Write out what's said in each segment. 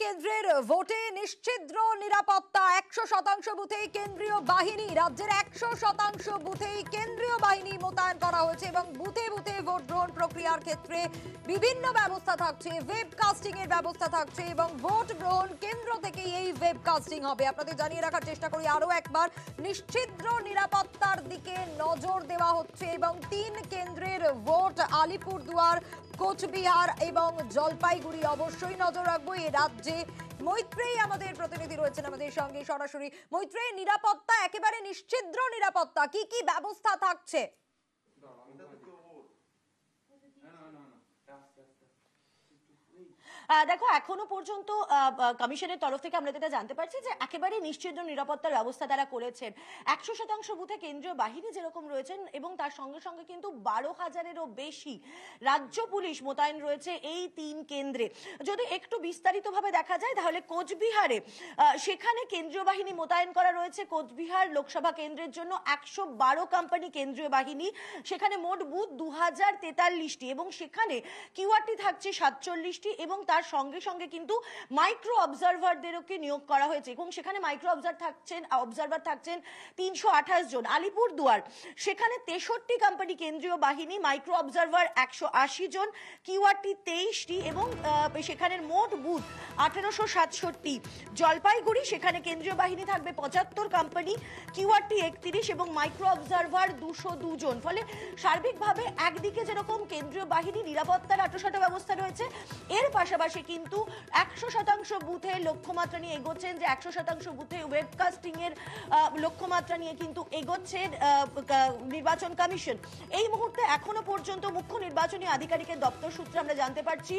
কেন্দ্রের ভোটে নিশ্চিদ্র নিরাপত্তা 100% বুথেই কেন্দ্রীয় বাহিনী রাজ্যের 100% বুথেই কেন্দ্রীয় বাহিনী মোতায়েন করা হয়েছে এবং বুথে বুথে ভোট গ্রহণ প্রক্রিয়ার ক্ষেত্রে বিভিন্ন ব্যবস্থা থাকছে, ওয়েবকাস্টিং এর ব্যবস্থা থাকছে এবং ভোট গ্রহণ কেন্দ্র থেকেই এই ওয়েবকাস্টিং হবে। আপনাদের জানিয়ে রাখার চেষ্টা করি আরো একবার, নিশ্চিদ্র নিরাপত্তার দিকে নজর দেওয়া হচ্ছে এবং 3 কেন্দ্রের ভোট আলিপুরদুয়ার, কোচবিহার এবং জলপাইগুড়ি। অবশ্যই নজর রাখবো এই রাজ্যে। মৈত্রেয়ী আমাদের প্রতিনিধি রয়েছেন আমাদের সঙ্গে সরাসরি। মৈত্রেয়ী, নিরাপত্তা একেবারে নিশ্চিদ্র নিরাপত্তা, কি কি ব্যবস্থা থাকছে? দেখো, এখনো পর্যন্ত কমিশনের তরফ থেকে আমরা যেটা জানতে পারছি যে একেবারে নিশ্চিত নিরাপত্তার ব্যবস্থা তারা করেছেন। 100% বুথে কেন্দ্রীয় বাহিনী যেরকম রয়েছেন এবং তার সঙ্গে সঙ্গে কিন্তু 12,000-এরও বেশি রাজ্য পুলিশ মোতায়েন রয়েছে এই 3 কেন্দ্রে। যদি একটু বিস্তারিতভাবে দেখা যায় তাহলে কোচবিহারে সেখানে কেন্দ্রীয় বাহিনী মোতায়েন করা রয়েছে। কোচবিহার লোকসভা কেন্দ্রের জন্য 112 কোম্পানি কেন্দ্রীয় বাহিনী, সেখানে মোট বুথ 2043টি এবং সেখানে কিউআরটি থাকছে 47টি এবং তার সঙ্গে সঙ্গে কিন্তু মাইক্রো অবজারভারদেরকে নিয়োগ করা হয়েছে এবং সেখানে মাইক্রো অবজারভার থাকছেন 328 জন। আলিপুরদুয়ার সেখানে 63 কোম্পানি কেন্দ্রীয় বাহিনী, মাইক্রো অবজারভার 180 জন, কিউআরটি 23টি এবং সেখানের মোট বুথ 1867। জলপাইগুড়ি সেখানে কেন্দ্রীয় বাহিনী থাকবে 75 কোম্পানি, কিউআরটি 31 এবং মাইক্রো অবজারভার 202 জন। ফলে সার্বিকভাবে একদিকে যেরকম কেন্দ্রীয় বাহিনী নিরাপত্তার আঁটসাঁট ব্যবস্থা রয়েছে, এর পাশাপাশি কিন্তু 100% বুথে লক্ষ্যমাত্রা নিয়ে এগোচ্ছেন, যে 100% বুথে ওয়েবকাস্টিং এর লক্ষ্যমাত্রা নিয়ে কিন্তু এগোচ্ছেন নির্বাচন কমিশন। এই মুহূর্তে এখনো পর্যন্ত মুখ্য নির্বাচনী আধিকারিকের দপ্তর সূত্রে আমরা জানতে পারছি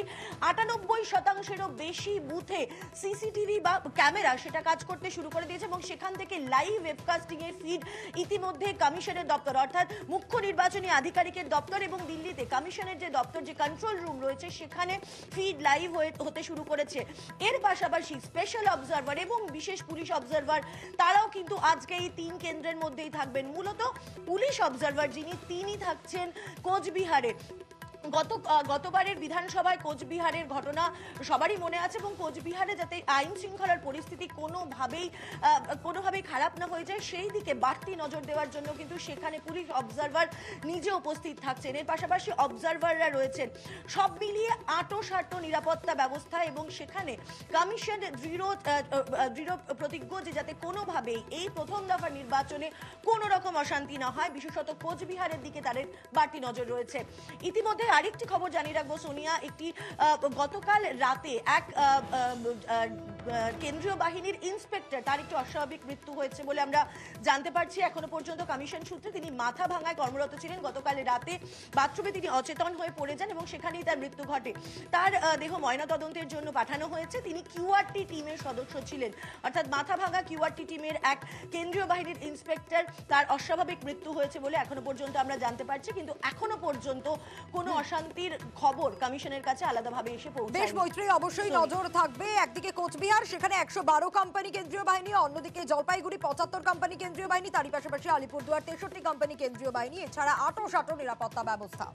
98%-এরও বেশি বুথে সিসিটিভি বা ক্যামেরা সেটা কাজ করতে শুরু করে দিয়েছে এবং সেখান থেকে লাইভ ওয়েবকাস্টিং এর ফিড ইতিমধ্যে কমিশনের দপ্তর অর্থাৎ মুখ্য নির্বাচনী আধিকারিকের দপ্তর এবং দিল্লিতে কমিশনের যে দপ্তর, যে কন্ট্রোল রুম রয়েছে, সেখানে ফিড লাইভ হতে শুরু করেছে। এর পাশাপাশি স্পেশাল অবজারভার এবং বিশেষ পুলিশ অবজারভার তারাও কিন্তু আজকে এই 3 কেন্দ্রের মধ্যেই থাকবেন। মূলত পুলিশ অবজারভার তিনি থাকছেন কোচবিহারে। গতবারের বিধানসভায় কোচবিহারের ঘটনা সবারই মনে আছে এবং কোচবিহারে যাতে আইন শৃঙ্খলার পরিস্থিতি কোনোভাবেই খারাপ না হয়ে যায় সেই দিকে বাড়তি নজর দেওয়ার জন্য কিন্তু সেখানে পুলিশ অবজারভার নিজে উপস্থিত থাকছেন। এর পাশাপাশি অবজারভাররা রয়েছেন। সব মিলিয়ে আঁটো নিরাপত্তা ব্যবস্থা এবং সেখানে কমিশন দৃঢ় প্রতিজ্ঞ যে যাতে কোনোভাবেই এই প্রথম দফার নির্বাচনে কোনো রকম অশান্তি না হয়, বিশেষত কোচবিহারের দিকে তাদের বাড়তি নজর রয়েছে। ইতিমধ্যে আরেকটি খবর জানিয়ে রাখবো সোনিয়া, একটি গতকাল রাতে এক কেন্দ্রীয় বাহিনীর ইন্সপেক্টর, তার একটি অস্বাভাবিক মৃত্যু হয়েছে বলে আমরা জানতে পারছি। এখনো পর্যন্ত কমিশন সূত্রে তিনি মাথা ভাঙায় কর্মরত ছিলেন। গতকাল রাতে বাথরুমে তিনি অচেতন হয়ে পড়ে যান এবং সেখানেই তার মৃত্যু ঘটে। তার দেহ ময়নাতদন্তের জন্য পাঠানো হয়েছে। তিনি কিউআরটি টিমের সদস্য ছিলেন, অর্থাৎ মাথা ভাঙা কিউআরটি টিমের এক কেন্দ্রীয় বাহিনীর ইন্সপেক্টর, তার অস্বাভাবিক মৃত্যু হয়েছে বলে এখনো পর্যন্ত আমরা জানতে পারছি। কিন্তু এখনো পর্যন্ত কোনো অশান্তির খবর কমিশনের কাছে আলাদাভাবে এসে পৌঁছায়নি। বেশ মৈত্রী, অবশ্যই নজর থাকবে। একদিকে কোচবিহার, সেখানে 112 কোম্পানি কেন্দ্রীয় বাহিনী, অন্যদিকে জলপাইগুড়ি 75 কোম্পানি কেন্দ্রীয় বাহিনী, তারই পাশাপাশি আলিপুরদুয়ার 63 কোম্পানি কেন্দ্রীয় বাহিনী, এছাড়া আঁটো নিরাপত্তা ব্যবস্থা।